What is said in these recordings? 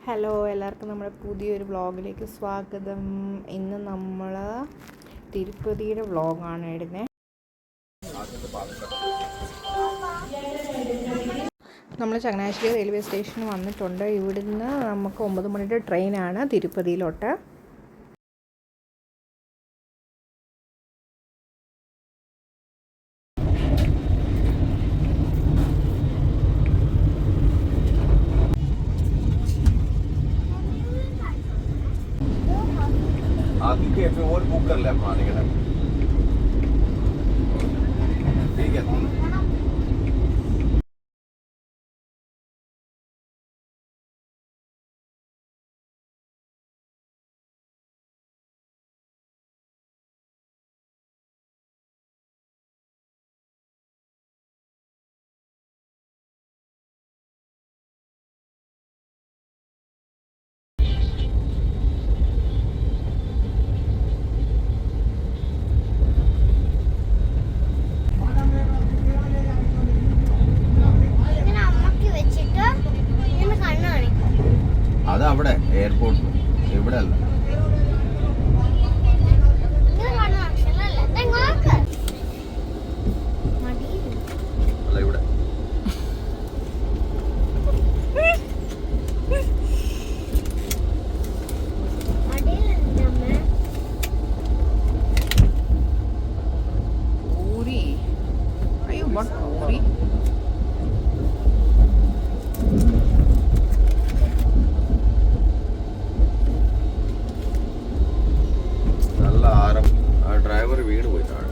Hello, എല്ലാവർക്കും നമ്മുടെ പുതിയൊരു വ്ളോഗിലേക്ക് സ്വാഗതം. ഇന്ന് നമ്മൾ തിരുപ്പതിയുടെ വ്ളോഗാണ് ഇടുന്നത്. നമ്മൾ ചങ്ങനാശ്ശേരി റെയിൽവേ സ്റ്റേഷനിൽ വന്നിട്ടുണ്ട്. ഇവിടുന്ന് നമുക്ക് 9 മണിയുടെ ട്രെയിനാണ് തിരുപ്പതിയിലോട്ട്. आदि के और बुक कर ले अपना टिकट ठीक है. അത് അവിടെ എയർപോർട്ടിൽ, ഇവിടെ അല്ല. അല്ല, ഇവിടെ. പൂരി. അയ്യോ, പൂരി. നല്ല ആരം. ആ ഡ്രൈവർ വീണ് പോയി താഴെ.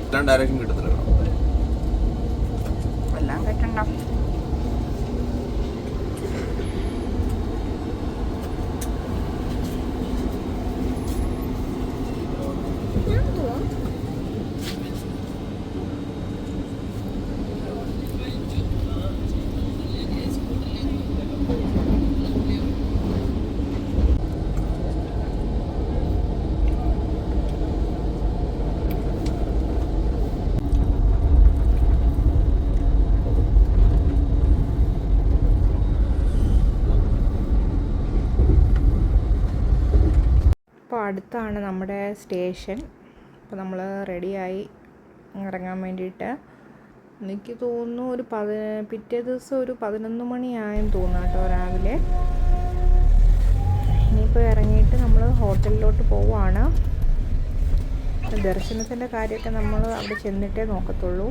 എല്ലാം ഡയറക്ഷൻ കിട്ടത്തില്ല. എല്ലാം പറ്റണ്ട. അപ്പോൾ അടുത്താണ് നമ്മുടെ സ്റ്റേഷൻ. അപ്പോൾ നമ്മൾ റെഡിയായി ഇറങ്ങാൻ വേണ്ടിയിട്ട്. എനിക്ക് തോന്നുന്നു പിറ്റേ ദിവസം ഒരു 11 മണിയായെന്ന് തോന്നുന്നു കേട്ടോ, രാവിലെ. ഇനിയിപ്പോൾ ഇറങ്ങിയിട്ട് നമ്മൾ ഹോട്ടലിലോട്ട് പോവുകയാണ്. ദർശനത്തിൻ്റെ കാര്യമൊക്കെ നമ്മൾ അവിടെ ചെന്നിട്ടേ നോക്കത്തുള്ളൂ.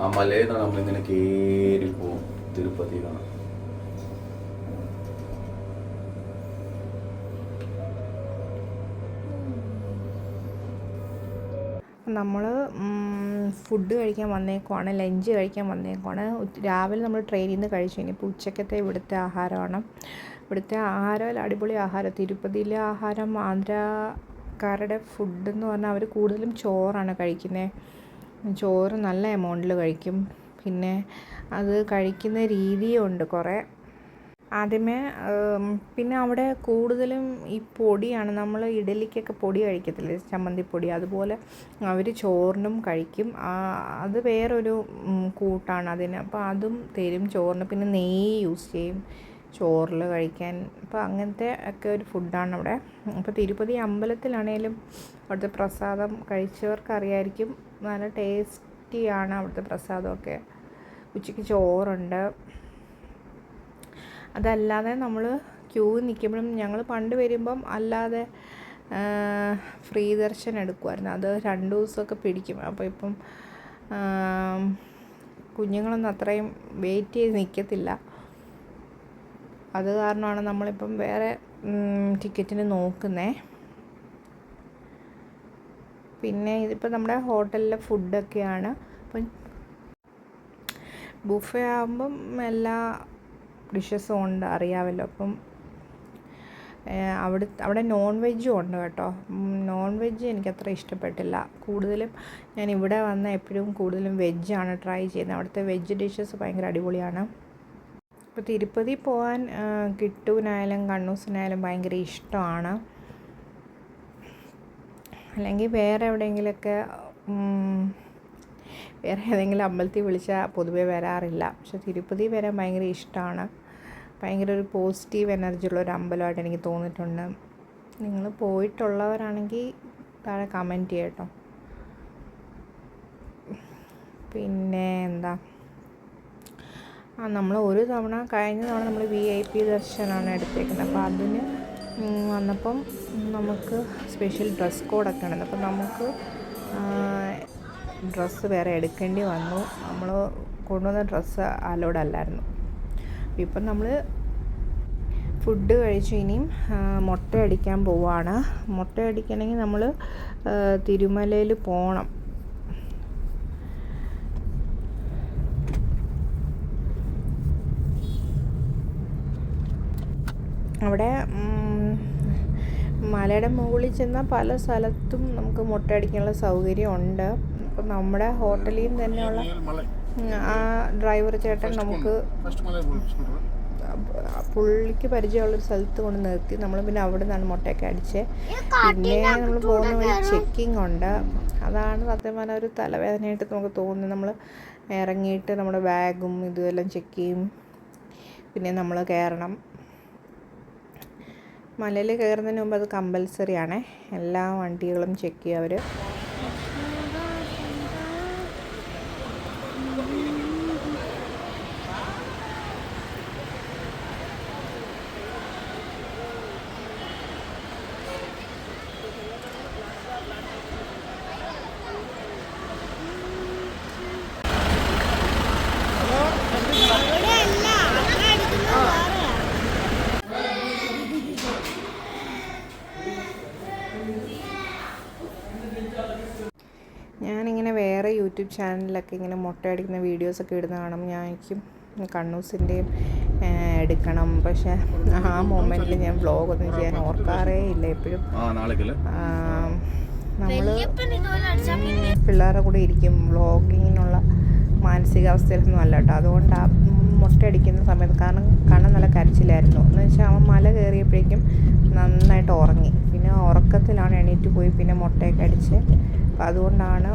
ആ മലയിൽ നിന്നാണ് നമ്മളിങ്ങനെ കയറി പോവും തിരുപ്പതി കാണാം. നമ്മൾ ഫുഡ് കഴിക്കാൻ വന്നേക്കുവാണ്, ലഞ്ച് കഴിക്കാൻ വന്നേക്കുവാണ്. രാവിലെ നമ്മൾ ട്രെയിനിൽ നിന്ന് കഴിച്ചു. ഇനിയിപ്പോൾ ഉച്ചക്കത്തെ ഇവിടുത്തെ ആഹാരമാണ്. ഇവിടുത്തെ ആഹാരം അടിപൊളി ആഹാരം. തിരുപ്പതിയിലെ ആഹാരം, ആന്ധ്രാക്കാരുടെ ഫുഡ് എന്ന് പറഞ്ഞാൽ അവർ കൂടുതലും ചോറാണ് കഴിക്കുന്നത്. ചോറ് നല്ല എമൗണ്ടിൽ കഴിക്കും. പിന്നെ അത് കഴിക്കുന്ന രീതിയുണ്ട് കുറേ. ആദ്യമേ പിന്നെ അവിടെ കൂടുതലും ഈ പൊടിയാണ്. നമ്മൾ ഇഡലിക്കൊക്കെ പൊടി കഴിക്കത്തില്ലേ, ചമ്മന്തിപ്പൊടി, അതുപോലെ അവർ ചോറിനും കഴിക്കും. അത് വേറൊരു കൂട്ടാണ് അതിന്. അപ്പോൾ അതും തരും ചോറിന്. പിന്നെ നെയ്യ് യൂസ് ചെയ്യും ചോറിൽ കഴിക്കാൻ. അപ്പോൾ അങ്ങനത്തെ ഒക്കെ ഒരു ഫുഡാണ് അവിടെ. അപ്പോൾ തിരുപ്പതി അമ്പലത്തിലാണേലും അവിടുത്തെ പ്രസാദം കഴിച്ചവർക്കറിയായിരിക്കും, നല്ല ടേസ്റ്റിയാണ് അവിടുത്തെ പ്രസാദമൊക്കെ. ഉച്ചയ്ക്ക് ചോറുണ്ട്. അതല്ലാതെ നമ്മൾ ക്യൂ നിൽക്കുമ്പോഴും, ഞങ്ങൾ പണ്ട് വരുമ്പം അല്ലാതെ ഫ്രീ ദർശനം എടുക്കുമായിരുന്നു. അത് 2 ദിവസമൊക്കെ പിടിക്കും. അപ്പോൾ ഇപ്പം കുഞ്ഞുങ്ങളൊന്നും അത്രയും വെയിറ്റ് ചെയ്ത് നിൽക്കത്തില്ല. അത് കാരണമാണ് നമ്മളിപ്പം വേറെ ടിക്കറ്റിന് നോക്കുന്നത്. പിന്നെ ഇതിപ്പോൾ നമ്മുടെ ഹോട്ടലിലെ ഫുഡൊക്കെയാണ്. അപ്പം ബുഫേ ആകുമ്പം എല്ലാ ഡിഷസും ഉണ്ട്, അറിയാമല്ലോ. അപ്പം അവിടെ നോൺ വെജും ഉണ്ട് കേട്ടോ. നോൺ വെജ് എനിക്കത്ര ഇഷ്ടപ്പെട്ടില്ല. കൂടുതലും ഞാൻ ഇവിടെ വന്ന എപ്പോഴും കൂടുതലും വെജാണ് ട്രൈ ചെയ്യുന്നത്. അവിടുത്തെ വെജ് ഡിഷസ് ഭയങ്കര അടിപൊളിയാണ്. ഇപ്പോൾ തിരുപ്പതി പോകാൻ കിട്ടൂനായാലും കണ്ണൂസിനായാലും ഭയങ്കര ഇഷ്ടമാണ്. അല്ലെങ്കിൽ വേറെ എവിടെയെങ്കിലുമൊക്കെ വേറെ ഏതെങ്കിലും അമ്പലത്തിൽ വിളിച്ചാൽ പൊതുവേ വരാറില്ല. പക്ഷെ തിരുപ്പതി വരാൻ ഭയങ്കര ഇഷ്ടമാണ്. ഭയങ്കര ഒരു പോസിറ്റീവ് എനർജി ഉള്ളൊരു അമ്പലമായിട്ട് എനിക്ക് തോന്നിയിട്ടുണ്ട്. നിങ്ങൾ പോയിട്ടുള്ളവരാണെങ്കിൽ താഴെ കമൻറ്റ് ചെയ്യട്ടോ. പിന്നെ എന്താ, നമ്മൾ കഴിഞ്ഞ തവണ നമ്മൾ VIP ദർശനമാണ് എടുത്തേക്കുന്നത്. അപ്പോൾ അതിന് വന്നപ്പം നമുക്ക് സ്പെഷ്യൽ ഡ്രസ് കോഡൊക്കെ ഉണ്ട്. അപ്പം നമുക്ക് ഡ്രസ്സ് വേറെ എടുക്കേണ്ടി വന്നു. നമ്മൾ കൊണ്ടുവന്ന ഡ്രസ്സ് അലൗഡ് അല്ലായിരുന്നു. ഇപ്പം നമ്മൾ ഫുഡ് കഴിച്ചു. ഇനിയും മുട്ടയടിക്കാൻ പോവുകയാണ്. മുട്ടയടിക്കണമെങ്കിൽ നമ്മൾ തിരുമലയിൽ പോകണം. അവിടെ മലയുടെ മുകളിൽ ചെന്നാൽ പല സ്ഥലത്തും നമുക്ക് മുട്ടയടിക്കാനുള്ള സൗകര്യം ഉണ്ട്. അപ്പം നമ്മുടെ ഹോട്ടലിൽ നിന്ന് തന്നെയുള്ള ആ ഡ്രൈവർ ചേട്ടൻ നമുക്ക് പുള്ളിക്ക് പരിചയമുള്ളൊരു സ്ഥലത്ത് കൊണ്ട് നിർത്തി. നമ്മൾ പിന്നെ അവിടെ നിന്നാണ് മുട്ടയൊക്കെ അടിച്ചത്. പിന്നെ നമ്മൾ പോകുന്ന വഴി ചെക്കിങ് ഉണ്ട്. അതാണ് സത്യം പറഞ്ഞാൽ ഒരു തലവേദനയായിട്ട് നമുക്ക് തോന്നുന്നത്. നമ്മൾ ഇറങ്ങിയിട്ട് നമ്മുടെ ബാഗും ഇതുമെല്ലാം ചെക്ക് ചെയ്യും. പിന്നെ നമ്മൾ കയറണം. മലയിൽ കയറുന്നതിന് മുമ്പ് അത് കമ്പൽസറി ആണേ. എല്ലാ വണ്ടികളും ചെക്ക് ചെയ്യും അവർ. ഞാനിങ്ങനെ വേറെ യൂട്യൂബ് ചാനലിലൊക്കെ ഇങ്ങനെ മുട്ടയടിക്കുന്ന വീഡിയോസൊക്കെ ഇടുന്ന കാണും. എനിക്കും കണ്ണൂസിൻ്റെയും എടുക്കണം. പക്ഷേ ആ മൊമെൻറ്റിൽ ഞാൻ വ്ളോഗൊന്നും ചെയ്യാൻ ഓർക്കാറേ ഇല്ല. എപ്പോഴും നമ്മൾ പിള്ളേരുടെ കൂടെ ഇരിക്കും. വ്ളോഗിങ്ങിനുള്ള മാനസികാവസ്ഥയിലൊന്നും അല്ല കേട്ടോ. അതുകൊണ്ട് ആ മുട്ടയടിക്കുന്ന സമയത്ത് കാരണം നല്ല കരച്ചിലായിരുന്നു. എന്ന് വെച്ചാൽ അവൻ മല കയറിയപ്പോഴേക്കും നന്നായിട്ട് ഉറങ്ങി. പിന്നെ ഉറക്കത്തിലാണ് എണീറ്റ് പോയി പിന്നെ മുട്ടയൊക്കെ അടിച്ച്. അപ്പോൾ അതുകൊണ്ടാണ്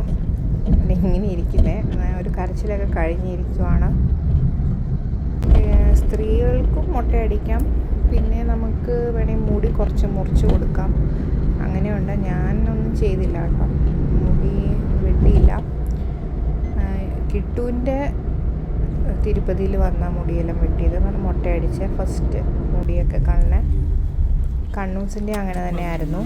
ഇങ്ങനെ ഇരിക്കുന്നത്. ഒരു കരച്ചിലൊക്കെ കഴിഞ്ഞിരിക്കുവാണ്. സ്ത്രീകൾക്കും മുട്ടയടിക്കാം. പിന്നെ നമുക്ക് വേണമെങ്കിൽ മുടി കുറച്ച് മുറിച്ച് കൊടുക്കാം. അങ്ങനെയുണ്ട്. ഞാനൊന്നും ചെയ്തില്ല കേട്ടോ. മുടി വെട്ടിയില്ല. കിട്ടുവിൻ്റെ തിരുപ്പതിയിൽ വന്ന മുടിയെല്ലാം വെട്ടിയത്. കാരണം മുട്ടയടിച്ച് ഫസ്റ്റ് മുടിയൊക്കെ കണ്ണൂസിൻ്റെ അങ്ങനെ തന്നെയായിരുന്നു.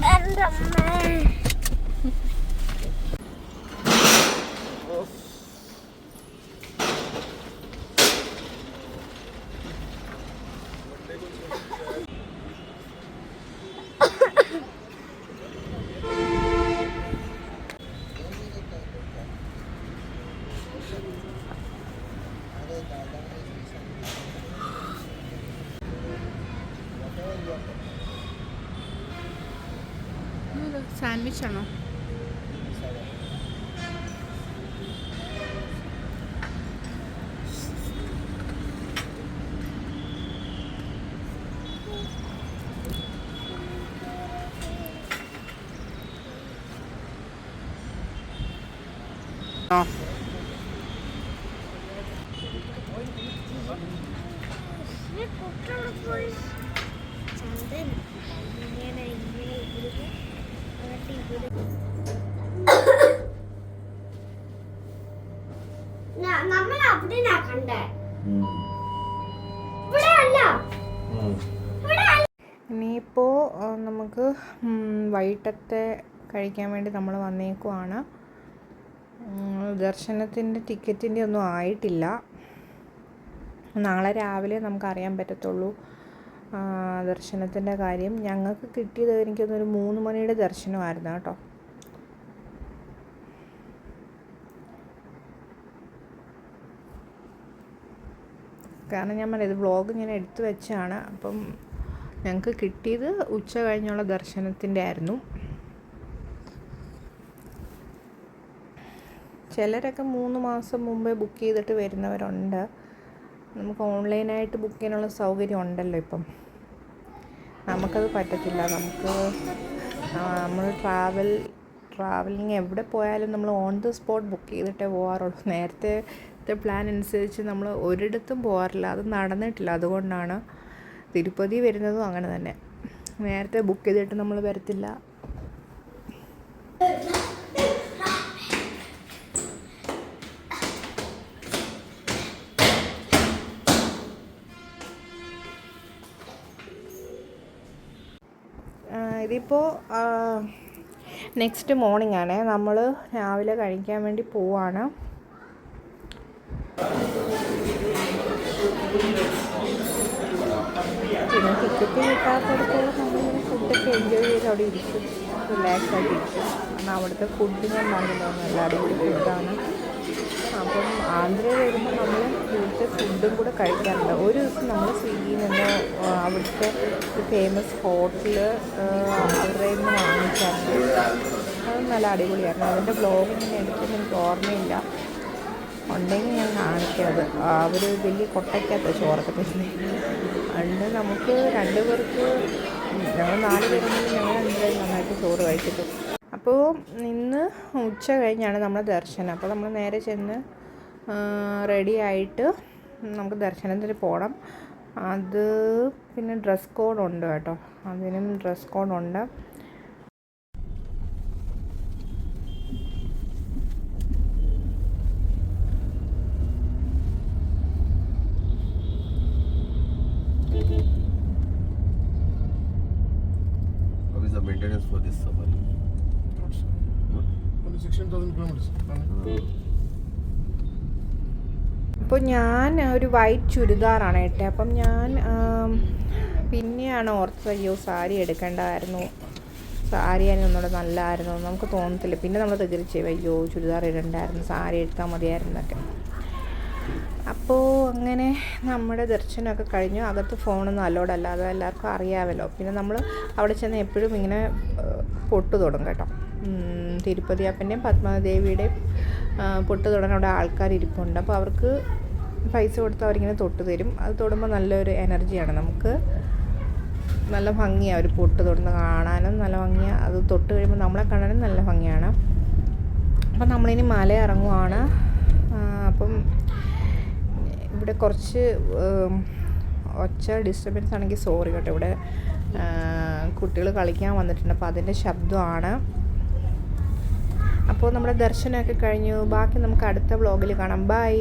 സാൻഡ്വിച്ച് ആണോ? നമ്മൾ അവിടെ കണ്ടേ. ഇനിയിപ്പോൾ നമുക്ക് വൈകിട്ടത്തെ കഴിക്കാൻ വേണ്ടി നമ്മൾ വന്നേക്കുവാണ്. ദർശനത്തിൻ്റെ ടിക്കറ്റിൻ്റെ ഒന്നും ആയിട്ടില്ല. നാളെ രാവിലെ നമുക്ക് അറിയാൻ പറ്റത്തുള്ളൂ ദർശനത്തിൻ്റെ കാര്യം. ഞങ്ങൾക്ക് കിട്ടിയത് എനിക്കൊന്നൊരു 3 മണിയുടെ ദർശനമായിരുന്നു കേട്ടോ. കാരണം ഞാൻ പറഞ്ഞത് വ്ളോഗ് ഞാൻ എടുത്തു വെച്ചാണ്. അപ്പം ഞങ്ങൾക്ക് കിട്ടിയത് ഉച്ച കഴിഞ്ഞുള്ള ദർശനത്തിൻ്റെ ആയിരുന്നു. ചിലരൊക്കെ 3 മാസം മുമ്പേ ബുക്ക് ചെയ്തിട്ട് വരുന്നവരുണ്ട്. നമുക്ക് ഓൺലൈനായിട്ട് ബുക്ക് ചെയ്യാനുള്ള സൗകര്യം ഉണ്ടല്ലോ ഇപ്പം. നമുക്കത് പറ്റത്തില്ല. നമ്മൾ ട്രാവലിങ് എവിടെ പോയാലും നമ്മൾ ഓൺ ദ സ്പോട്ട് ബുക്ക് ചെയ്തിട്ടേ പോകാറുള്ളൂ. നേരത്തെ പ്ലാൻ അനുസരിച്ച് നമ്മൾ ഒരിടത്തും പോകാറില്ല. അത് നടന്നിട്ടില്ല. അതുകൊണ്ടാണ് തിരുപ്പതി വരുന്നതും അങ്ങനെ തന്നെ. നേരത്തെ ബുക്ക് ചെയ്തിട്ട് നമ്മൾ വരത്തില്ല. ഇതിപ്പോൾ നെക്സ്റ്റ് മോർണിംഗ് ആണ്. നമ്മൾ രാവിലെ കഴിക്കാൻ വേണ്ടി പോവാണ്. പിന്നെ ടിക്കറ്റ് കിട്ടാത്തടത്തോളം നമ്മളിങ്ങനെ ഫുഡൊക്കെ എൻജോയ് ചെയ്ത് അവിടെ ഇരിക്കും, റിലാക്സ് ആയിട്ട് ഇരിക്കും. കാരണം അവിടുത്തെ ഫുഡ് ഞാൻ പറഞ്ഞില്ല, നല്ല അടിപൊളി ഫുഡാണ്. അപ്പം ആന്ധ്രയിൽ വരുമ്പോൾ നമ്മൾ ഇവിടുത്തെ ഫുഡും കൂടെ കഴിക്കാറുണ്ട്. ഒരു ദിവസം നമ്മൾ സ്വിഗ്ഗിയിൽ നിന്ന് അവിടുത്തെ ഒരു ഫേമസ് ഹോട്ടൽ അവരുടെ നിന്ന് വാങ്ങിച്ചായിരുന്നു. അത് നല്ല അടിപൊളിയായിരുന്നു. അതിൻ്റെ ബ്ലോഗ് ഞാൻ എടുക്കുമ്പോൾ എനിക്ക് ഓർമ്മയില്ല, ഉണ്ടെങ്കിൽ ഞാൻ കാണിക്കാത്. അവർ വലിയ കൊട്ടയ്ക്കകത്ത് ചോറൊക്കെ തരുന്നത്. അതുകൊണ്ട് നമുക്ക് 2 പേർക്ക്, ഞങ്ങൾ 4 പേരുണ്ടെങ്കിൽ ഞങ്ങൾ 2 പേരും നന്നായിട്ട് ചോറ് കഴിച്ചിട്ടു. അപ്പോൾ ഇന്ന് ഉച്ച കഴിഞ്ഞാണ് നമ്മുടെ ദർശനം. അപ്പോൾ നമ്മൾ നേരെ ചെന്ന് റെഡി ആയിട്ട് നമുക്ക് ദർശനത്തിന് പോകണം. അത് പിന്നെ ഡ്രസ് കോഡുണ്ട് കേട്ടോ, അതിനും dress കോഡുണ്ട്. What is the maintenance for this safari? Only 16,000 kilometers. അപ്പോൾ ഞാൻ ഒരു വൈറ്റ് ചുരിദാറാണ് ഇട്ടത്. അപ്പം ഞാൻ പിന്നെയാണ് ഓർത്തത്, അയ്യോ സാരി എടുക്കേണ്ടതായിരുന്നു, സാരി ആയിരുന്നു ഒന്നുകൂടെ നല്ലതായിരുന്നു. നമുക്ക് തോന്നത്തില്ല. പിന്നെ നമ്മൾ തിരിച്ച് അയ്യോ ചുരിദാർ ഇടണ്ടായിരുന്നു, സാരി എടുത്താൽ മതിയായിരുന്നൊക്കെ. അപ്പോൾ അങ്ങനെ നമ്മുടെ ദർശനമൊക്കെ കഴിഞ്ഞു. അകത്ത് ഫോണൊന്നും അലോഡല്ല, അത് എല്ലാവർക്കും അറിയാമല്ലോ. പിന്നെ നമ്മൾ അവിടെ ചെന്ന് എപ്പോഴും ഇങ്ങനെ പൊട്ട് തൊടും കേട്ടോ. തിരുപ്പതി അപ്പൻ്റെയും പത്മനാഭദേവിയുടെയും പൊട്ട് തൊടാൻ അവിടെ ആൾക്കാർ ഇരിപ്പുണ്ട്. അപ്പോൾ അവർക്ക് പൈസ കൊടുത്ത് അവരിങ്ങനെ തൊട്ട് തരും. അത് തൊടുമ്പോൾ നല്ലൊരു എനർജിയാണ്. നമുക്ക് നല്ല ഭംഗിയാണ് ഒരു പൊട്ട് തൊടുന്ന കാണാനും നല്ല ഭംഗിയാണ്. അത് തൊട്ട് കഴിയുമ്പോൾ നമ്മളെ കാണാനും നല്ല ഭംഗിയാണ്. അപ്പം നമ്മളിനി മല ഇറങ്ങുവാണ്. അപ്പം ഇവിടെ കുറച്ച് ഒച്ച ഡിസ്റ്റർബൻസ് ആണെങ്കിൽ സോറി കേട്ടോ. ഇവിടെ കുട്ടികൾ കളിക്കാൻ വന്നിട്ടുണ്ട്, അപ്പോൾ അതിൻ്റെ ശബ്ദമാണ്. അപ്പോൾ നമ്മുടെ ദർശനമൊക്കെ കഴിഞ്ഞു. ബാക്കി നമുക്ക് അടുത്ത വ്ളോഗിൽ കാണാം. ബൈ.